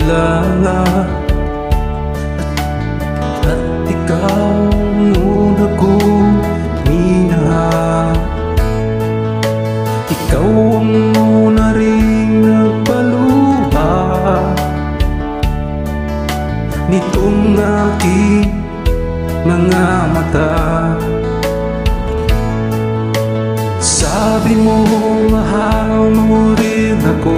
kilala. At ikaw muna kong minahal. Ikaw ang muna rin nagpaluha nitong aking mga mata. Sabi mo mahal mo rin ako,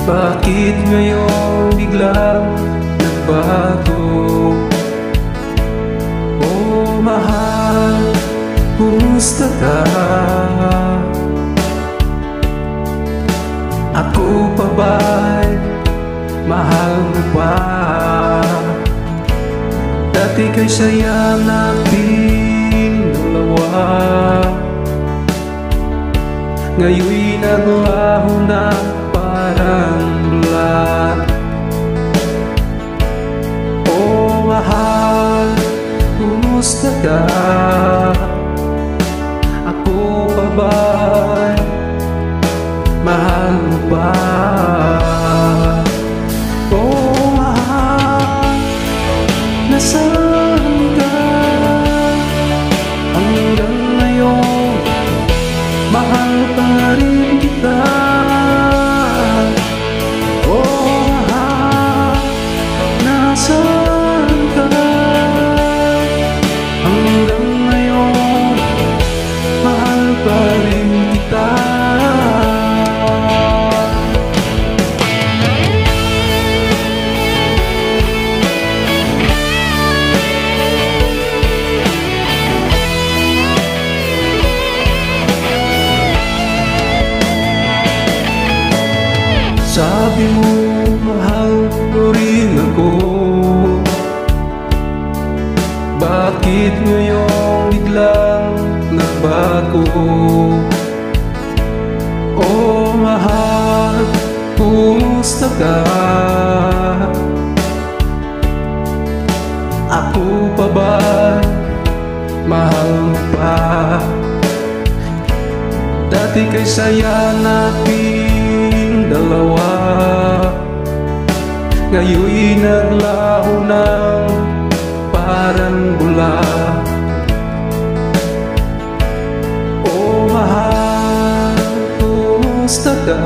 bakit ngayon biglang nagbago? Oh mahal, kumusta ka? Ako pa ba'y mahal mo pa? Dati kay saya nating dalawa, ngayon'y naglaho na parang bulan. Oh mahal, kumusta ka? Ako pa ba'y mahal mo pa? Oh mahal, nasaan ka? Hanggang ngayon, mahal pa rin kita. Oh mahal, nasaan ka? Hanggang ngayon, mahal pa rin kita. Sabi mo mahal mo rin ako, bakit ngayon biglang nagbago? Oh mahal, kumusta ka? Ako pa ba mahal mo pa? Dati kay saya nating dalawa, ngayon'y naglaho ng parang bula. Oh mahal, kumusta ka?